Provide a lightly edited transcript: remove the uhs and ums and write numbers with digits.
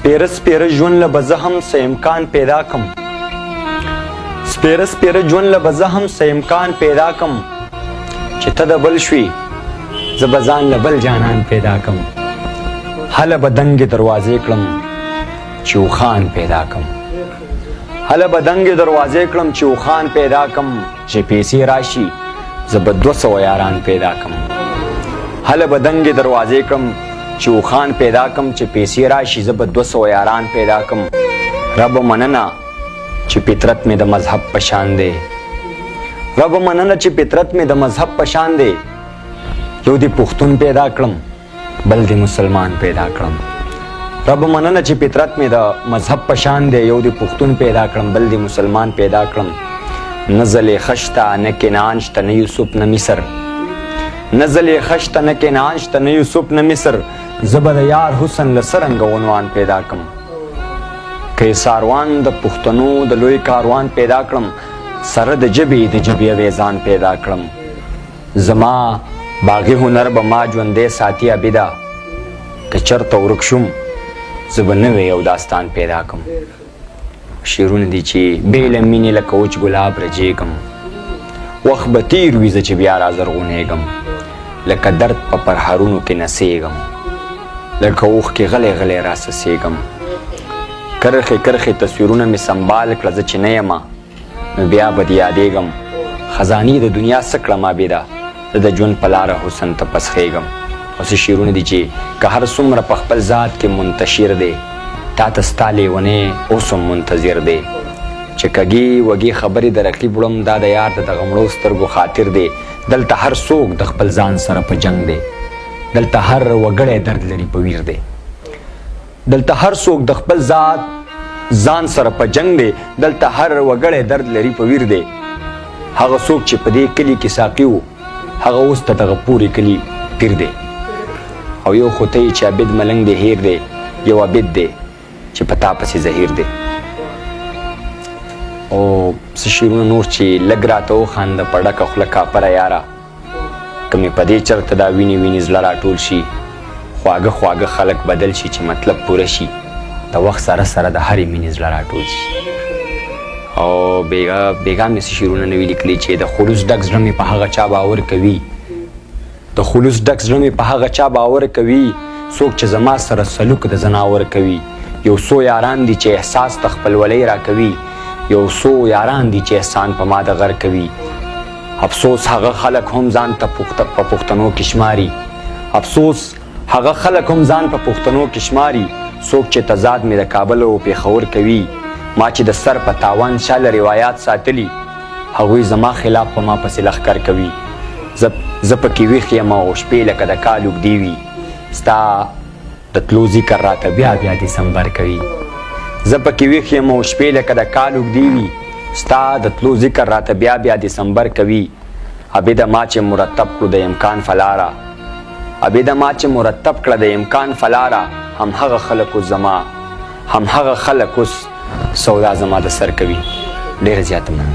سپیره سپیره ژوند له به زه هم څه امکان پیدا کم سپیره سپیره ژوند له به زه هم څه امکان پیدا کم چې ته د بل شوې زه به ځان له بل جانان پیدا کم هله به دنګې دروازې کړم چې اوښان پیدا کم هله به دنګې دروازې کړم چې اوښان پیدا کم چې پیسې راشي زه به 200 یاران پیدا کم هله به دنګې دروازې کړم چې اوښان پیدا کم چې پیسې راشي زه به 200 یاران پیدا کم رب مننه چې فطرت مې د مذهب په شان دی رب مننه چې فطرت مې د مذهب په شان دی یو دې پښتون پیدا کړم بل دې مسلمان پیدا کړم رب مننه چې فطرت مې د مذهب په شان دی یو دې پښتون پیدا کړم بل دې مسلمان پیدا کړم نه زلیخه شته نه کنعان شته نه یوسف نه مصر نه زلیخه شته نه کنعان شته نه یوسف نه مصر زه به د یار حسن له څرنګه عنوان پیدا کړم که ساروان د پښتنو د لوی کاروان پیدا کړم سره د ژبې اویزان پیدا کړم زما باغي هنر به ما ژوندی ساتي عابده که چېرته ورک شوم زه به نوی یو داستان پیدا کړم شعرونه دي چې بې له مینې لکه وچ ګلاب رژېږم وخت به تیر وي زه چې بیا رازرغونېږم لکه درد په پرهرونو کې نڅېږم لکه اوښکې غلی غلی راسسېږم کرښې کرښې تصویرونه مې سنبال کړه زه چې نه یمه نو بیا به دې یادېږم خزانې د دنیا څه کړم عابده زه د ژوند په لاره حسن ته پسخېږم اوسې شعرونه دي چې که هر څومره په خپل ذات کې منتشر دی تا ته ستا لیونی اوس هم منتظر دی چې کږې وږې خبرې د رقیب وړم دا د یار د دغه مړو سترګو خاطر دی دلته هر څوک د خپل ځان سره په جنګ دی دلته هر وګړی درد لري په ویر دی دلته هر څوک د خپل ځان سره په جنگ دی دلته هر وګړی درد لري په ویر دی هغه څوک چې په دې کلي کې ساقي و هغه اوس د دغه پورې کلي پیر دی او یو خو ته چې عابد ملنګ دی هیر دی یو عابد دی چې په تا پسې زهیر دی او څه شعرونه نور چې لږ راته وخانده په ډکه خوله کاپره یاره که مې په دې چرته دا وینې زړه راټول شي خواږه خواږه خلک بدل شي چې مطلب پوره شي د وخت سره سره د هرې مینې زړه راټول شي او بېګا مې څه شعرونه نه وي لیکلي چې د خلوص ډک زړه مې په هغه چا باور کوي د خلوص ډک زړه مې په هغه چا باور کوي څوک چې زما سره سلوک د زناور کوي یو څو یاران دي چې احساس د خپلولۍ راکوي یو څو یاران دي چې احسان په ما د غر کوي افسوس هغه خلک هم ځان ته په پښتنو کې شماري افسوس هغه خلک هم ځان په پښتنو کې شماري څوک چې تضاد مې د کابل او پېښور کوي ما چې د سر په تاوان شاله روایات ساتلي هغوی زما خلاف په ما پسې لښکر کوي زه پکې ویښ یم او شپې لکه د کال اوږدې وي ستا د تلو ذکر راته بیا دسمبر کوي زه پکې ویښ یم او شپې لکه د کال اوږدې وي ستا د تلو ذکر راته بیا دسمبر کوي عابده ما چې مرتب کړو د امکان فلاره عابده ما چې مرتب کړه د امکان فلاره همهغه خلک اوس سودا زما د سر کوي ډېره زیاته مننه